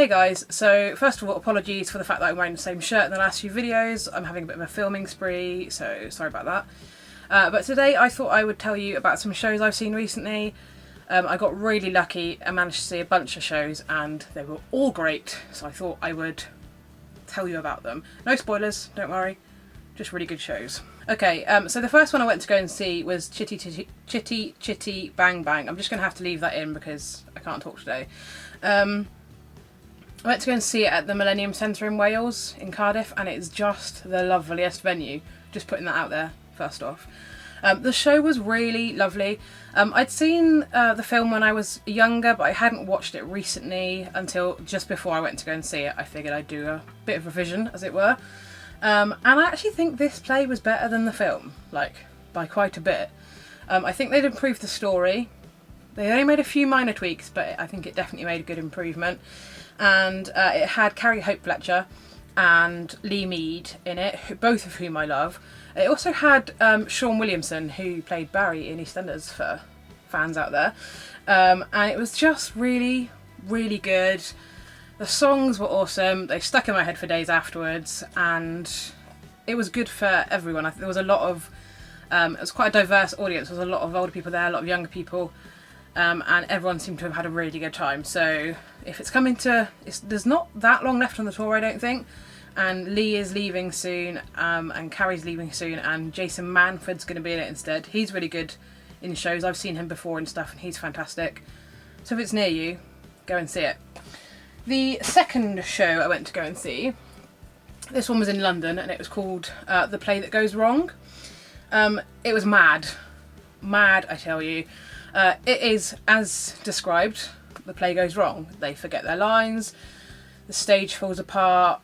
Hey guys, so first of all, apologies for the fact that I'm wearing the same shirt in the last few videos. I'm having a bit of a filming spree, so sorry about that. But today I thought I would tell you about some shows I've seen recently. I got really lucky and managed to see a bunch of shows and they were all great, so I thought I would tell you about them. No spoilers, don't worry, just really good shows. Okay, so the first one I went to go and see was Chitty Chitty Bang Bang. I'm just going to have to leave that in because I can't talk today. I went to go and see it at the Millennium Centre in Wales, in Cardiff, and it's just the loveliest venue. Just putting that out there, first off. The show was really lovely. I'd seen the film when I was younger, but I hadn't watched it recently until just before I went to go and see it. I figured I'd do a bit of revision, as it were. And I actually think this play was better than the film, like, by quite a bit. I think they'd improved the story. They only made a few minor tweaks, but I think it definitely made a good improvement. And it had Carrie Hope Fletcher and Lee Mead in it, both of whom I love. It also had Sean Williamson, who played Barry in EastEnders for fans out there. And it was just really, really good. The songs were awesome. They stuck in my head for days afterwards, and it was good for everyone. There was a lot of, it was quite a diverse audience. There was a lot of older people there, a lot of younger people, and everyone seemed to have had a really good time. So if it's coming to, there's not that long left on the tour, I don't think. And Lee is leaving soon, and Carrie's leaving soon, and Jason Manford's going to be in it instead. He's really good in shows. I've seen him before and stuff, and he's fantastic. So if it's near you, go and see it. The second show I went to go and see, this one was in London, and it was called The Play That Goes Wrong. It was mad. Mad, I tell you. It is, as described, the play goes wrong. They forget their lines, the stage falls apart,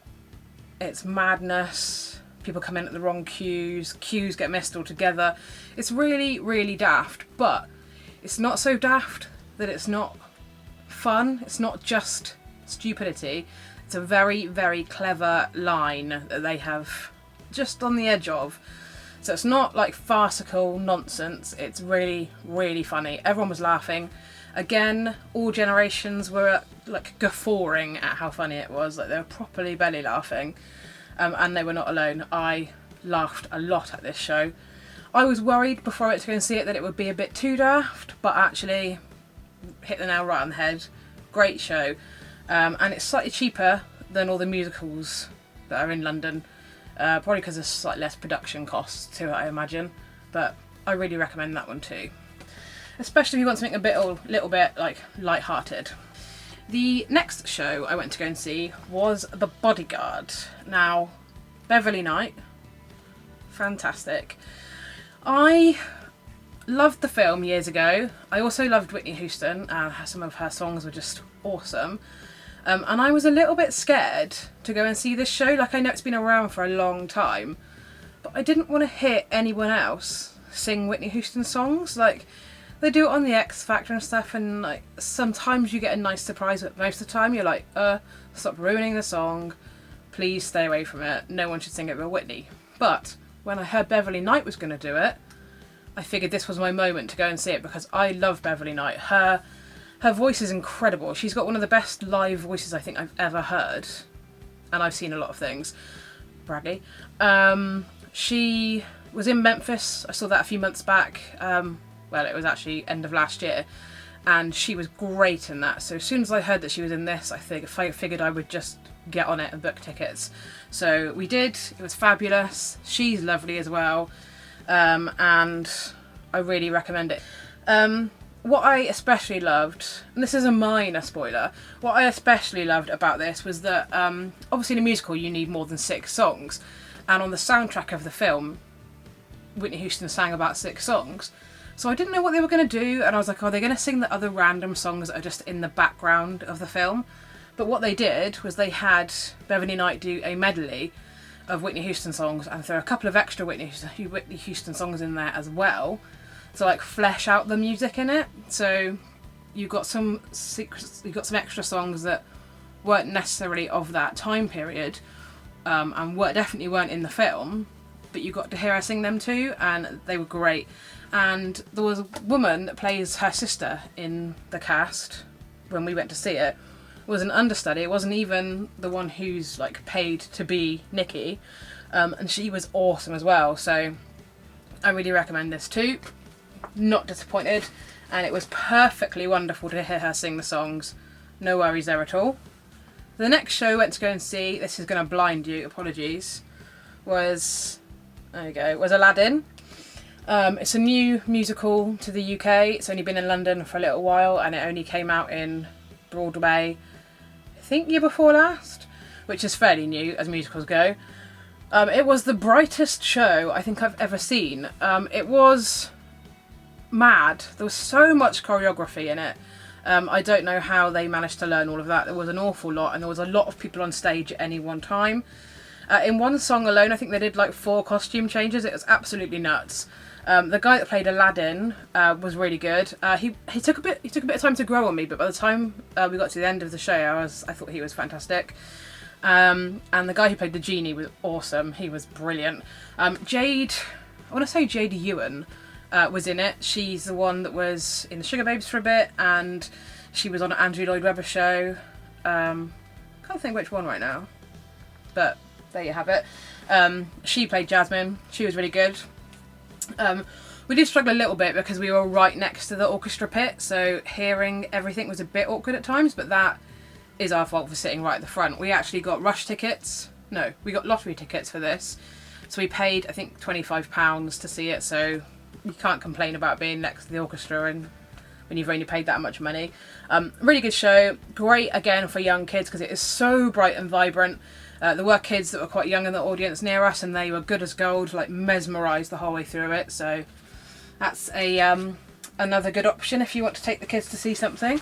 it's madness, people come in at the wrong cues get missed altogether. It's really, really daft, but it's not so daft that it's not fun. It's not just stupidity. It's a very, very clever line that they have just on the edge of. So it's not like farcical nonsense, it's really, really funny. Everyone was laughing. Again, all generations were like guffawing at how funny it was, like they were properly belly laughing. And they were not alone. I laughed a lot at this show. I was worried before I went to go and see it that it would be a bit too daft, but actually hit the nail right on the head. Great show. And it's slightly cheaper than all the musicals that are in London. Probably because there's slightly less production costs to it, I imagine. But I really recommend that one too. Especially if you want something a little bit like light-hearted. The next show I went to go and see was The Bodyguard. Now, Beverly Knight, fantastic. I loved the film years ago. I also loved Whitney Houston, and some of her songs were just awesome. And I was a little bit scared to go and see this show. Like, I know it's been around for a long time, but I didn't want to hear anyone else sing Whitney Houston songs. Like, they do it on the X Factor and stuff, and like sometimes you get a nice surprise, but most of the time you're like, stop ruining the song, please stay away from it, no one should sing it but Whitney. But when I heard Beverly Knight was going to do it, I figured this was my moment to go and see it, because I love Beverly Knight. Her voice is incredible. She's got one of the best live voices I think I've ever heard, and I've seen a lot of things. Bradley. She was in Memphis. I saw that a few months back. Well, it was actually end of last year, and she was great in that. So as soon as I heard that she was in this, I figured I would just get on it and book tickets. So we did. It was fabulous. She's lovely as well, and I really recommend it. What I especially loved, and this is a minor spoiler, what I especially loved about this was that obviously in a musical you need more than 6 songs, and on the soundtrack of the film Whitney Houston sang about 6 songs. So I didn't know what they were going to do, and I was like, are they going to sing the other random songs that are just in the background of the film? But what they did was they had Beverly Knight do a medley of Whitney Houston songs, and throw a couple of extra Whitney Houston songs in there as well, to like flesh out the music in it. So you got some extra songs that weren't necessarily of that time period, and definitely weren't in the film, but you got to hear her sing them too, and they were great. And there was a woman that plays her sister in the cast when we went to see it, was an understudy. It wasn't even the one who's like paid to be Nikki, and she was awesome as well. So I really recommend this too. Not disappointed, and it was perfectly wonderful to hear her sing the songs. No worries there at all. The next show I went to go and see, this is going to blind you, apologies, was Aladdin. It's a new musical to the UK. It's only been in London for a little while, and it only came out in Broadway, I think year before last, which is fairly new as musicals go. It was the brightest show I think I've ever seen. It was mad. There was so much choreography in it. I don't know how they managed to learn all of that. There was an awful lot, and there was a lot of people on stage at any one time. In one song alone, I think they did like 4 costume changes. It was absolutely nuts. The guy that played Aladdin was really good. He took a bit of time to grow on me, but by the time we got to the end of the show, I thought he was fantastic. And the guy who played the genie was awesome. He was brilliant. Jade Ewan was in it. She's the one that was in the Sugar Babes for a bit, and she was on an Andrew Lloyd Webber show. Can't think which one right now, but there you have it. She played Jasmine. She was really good. We did struggle a little bit because we were right next to the orchestra pit, so hearing everything was a bit awkward at times, but that is our fault for sitting right at the front. We actually got rush tickets. No, we got lottery tickets for this. So we paid, I think, £25 to see it, so you can't complain about being next to the orchestra and when you've only paid that much money. Really good show. Great, again, for young kids because it is so bright and vibrant. There were kids that were quite young in the audience near us, and they were good as gold, like mesmerised the whole way through it. So that's another good option if you want to take the kids to see something.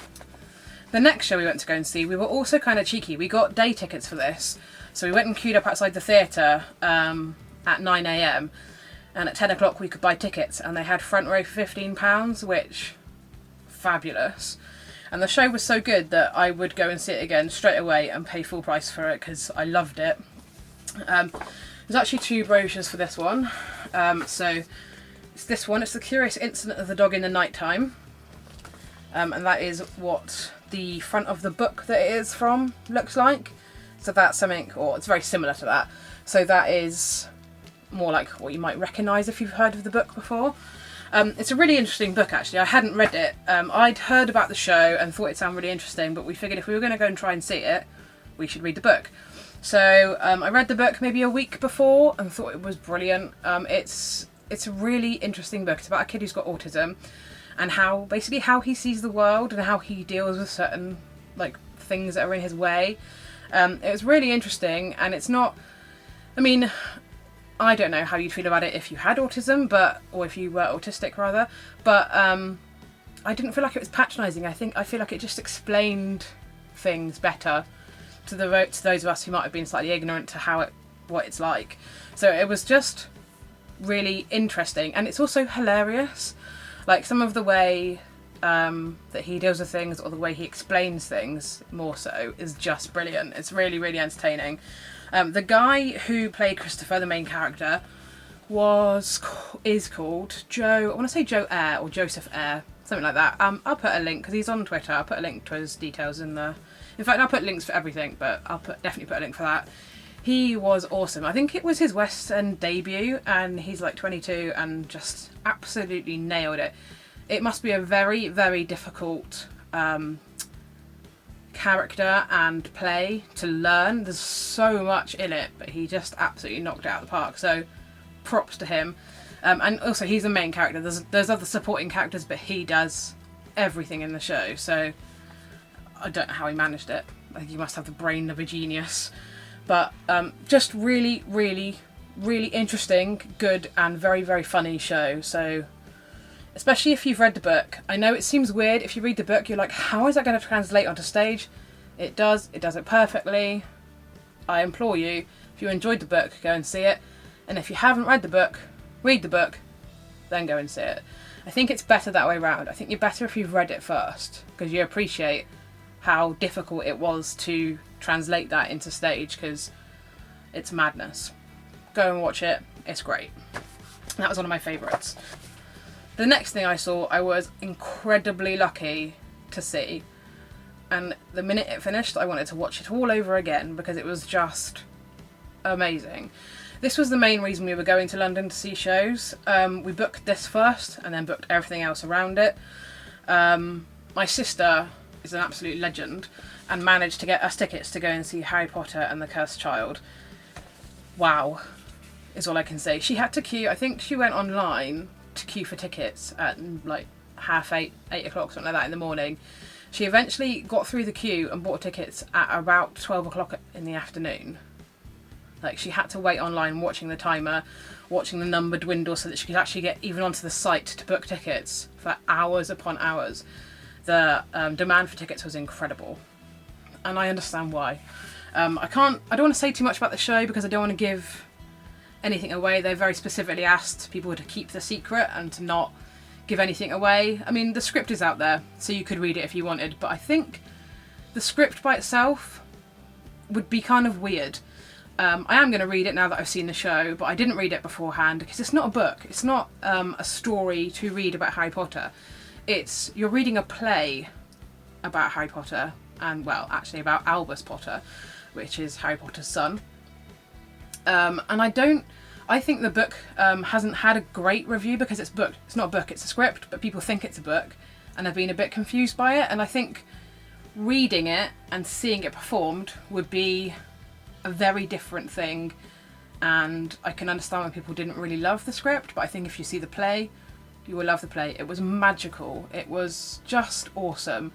The next show we went to go and see, we were also kind of cheeky. We got day tickets for this. So we went and queued up outside the theatre at 9 AM, and at 10 o'clock we could buy tickets, and they had front row for £15, which, fabulous. And the show was so good that I would go and see it again straight away and pay full price for it because I loved it. There's actually 2 brochures for this one. So it's this one. It's The Curious Incident of the Dog in the Nighttime. And that is what the front of the book that it is from looks like. So that's something, or it's very similar to that. So that is more like what you might recognise if you've heard of the book before. It's a really interesting book, actually. I hadn't read it. I'd heard about the show and thought it sounded really interesting, but we figured if we were going to go and try and see it, we should read the book. So I read the book maybe a week before and thought it was brilliant. It's a really interesting book. It's about a kid who's got autism and how he sees the world and how he deals with certain things that are in his way. It was really interesting, and it's not... I mean... I don't know how you'd feel about it if you had autism, or if you were autistic rather, but I didn't feel like it was patronising. I feel like it just explained things better to those of us who might have been slightly ignorant to what it's like. So it was just really interesting, and it's also hilarious. Like some of the way that he deals with things, or the way he explains things more so, is just brilliant. It's really, really entertaining. The guy who played Christopher, the main character, is called Joe. I want to say Joe Eyre or Joseph Eyre, something like that. I'll put a link because he's on Twitter. I'll put a link to his details in the. In fact, I'll put links for everything, but definitely put a link for that. He was awesome. I think it was his West End debut, and he's like 22 and just absolutely nailed it. It must be a very, very difficult character and play to learn. There's so much in it, but he just absolutely knocked it out of the park. So props to him. And also he's the main character. There's other supporting characters, but he does everything in the show. So I don't know how he managed it. I think he must have the brain of a genius. But just really, really, really interesting, good, and very, very funny show. So especially if you've read the book. I know it seems weird. If you read the book, you're like, how is that going to translate onto stage? It does. It does it perfectly. I implore you, if you enjoyed the book, go and see it. And if you haven't read the book, read the book, then go and see it. I think it's better that way around. I think you're better if you've read it first, because you appreciate how difficult it was to translate that into stage, because it's madness. Go and watch it. It's great. That was one of my favourites. The next thing I saw, I was incredibly lucky to see. and the minute it finished I wanted to watch it all over again because it was just amazing. This was the main reason we were going to London to see shows. We booked this first and then booked everything else around it. My sister is an absolute legend and managed to get us tickets to go and see Harry Potter and the Cursed Child. Wow, is all I can say. She had to queue, I think she went online to queue for tickets at like 8:30, 8 o'clock, something like that in the morning. She eventually got through the queue and bought tickets at about 12 o'clock in the afternoon. Like, she had to wait online, watching the timer, watching the number dwindle so that she could actually get even onto the site to book tickets for hours upon hours. The demand for tickets was incredible, and I understand why. I don't want to say too much about the show because I don't want to give anything away. They very specifically asked people to keep the secret and to not give anything away. I mean, the script is out there, so you could read it if you wanted, but I think the script by itself would be kind of weird. I am going to read it now that I've seen the show, but I didn't read it beforehand because it's not a book. It's not a story to read about Harry Potter. You're reading a play about Harry Potter, and well, actually about Albus Potter, which is Harry Potter's son. And I think the book hasn't had a great review because it's not a book, it's a script, but people think it's a book and have been a bit confused by it. And I think reading it and seeing it performed would be a very different thing, and I can understand why people didn't really love the script, but I think if you see the play, you will love the play. It was magical. It was just awesome.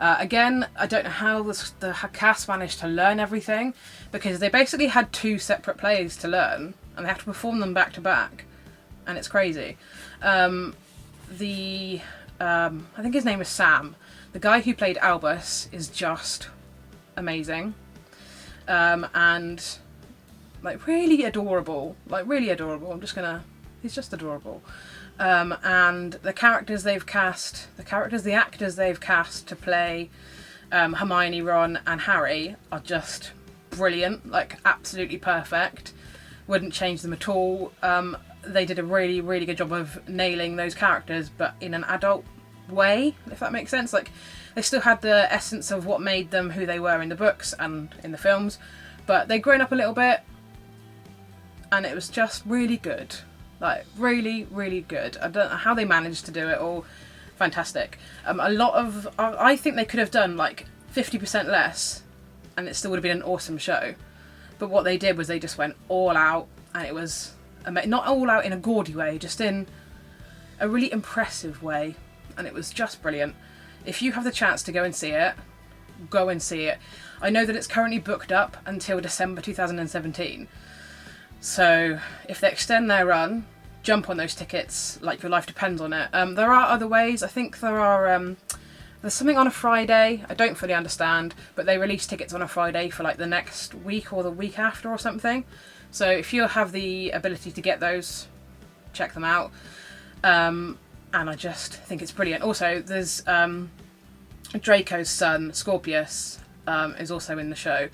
Again, I don't know how the cast managed to learn everything, because they basically had 2 separate plays to learn and they have to perform them back to back, and it's crazy. I think his name is Sam. The guy who played Albus is just amazing. And like really adorable, he's just adorable. And the actors they've cast to play Hermione, Ron and Harry are just brilliant, like absolutely perfect. Wouldn't change them at all. They did a really, really good job of nailing those characters, but in an adult way, if that makes sense. Like, they still had the essence of what made them who they were in the books and in the films, but they'd grown up a little bit, and it was just really good. Like, really, really good. I don't know how they managed to do it all. Fantastic. I think they could have done like 50% less, and it still would have been an awesome show. But what they did was they just went all out, and it was not all out in a gaudy way, just in a really impressive way, and it was just brilliant. If you have the chance to go and see it, go and see it. I know that it's currently booked up until December 2017. So if they extend their run, jump on those tickets like your life depends on it. There are other ways. I think there's something on a Friday. I don't fully understand, but they release tickets on a Friday for like the next week or the week after or something. So if you have the ability to get those, check them out. And I just think it's brilliant. Also, there's Draco's son, Scorpius, is also in the show,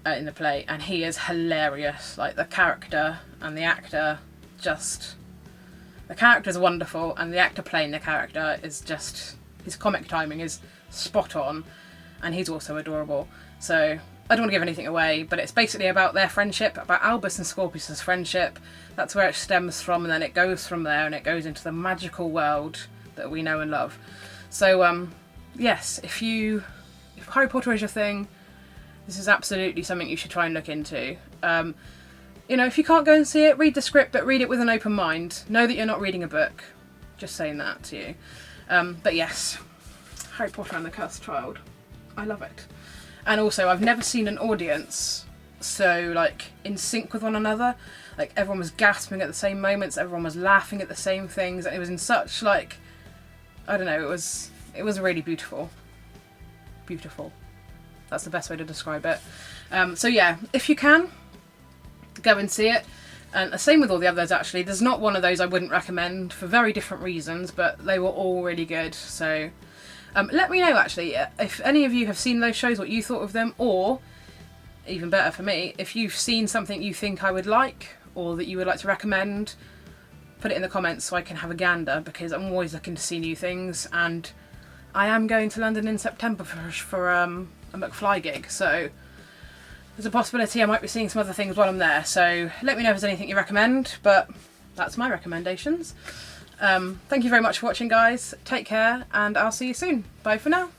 in the play, and he is hilarious. Like, the character and the actor, the character's wonderful, and the actor playing the character is just, his comic timing is spot on, and he's also adorable. So I don't want to give anything away, but it's basically about their friendship, about Albus and Scorpius' friendship. That's where it stems from, and then it goes from there, and it goes into the magical world that we know and love. So, yes, if Harry Potter is your thing, this is absolutely something you should try and look into. If you can't go and see it, read the script, but read it with an open mind. Know that you're not reading a book. Just saying that to you. But yes, Harry Potter and the Cursed Child. I love it. And also, I've never seen an audience so, like, in sync with one another. Like, everyone was gasping at the same moments, everyone was laughing at the same things, and it was in such, like, I don't know, it was really beautiful. Beautiful. That's the best way to describe it. So yeah, if you can, go and see it. And the same with all the others, actually. There's not one of those I wouldn't recommend for very different reasons, but they were all really good. So let me know, actually, if any of you have seen those shows, what you thought of them, or, even better for me, if you've seen something you think I would like, or that you would like to recommend, put it in the comments so I can have a gander, because I'm always looking to see new things, and I am going to London in September for a McFly gig, so there's a possibility I might be seeing some other things while I'm there, so let me know if there's anything you recommend, but that's my recommendations. Thank you very much for watching, guys. Take care, and I'll see you soon. Bye for now.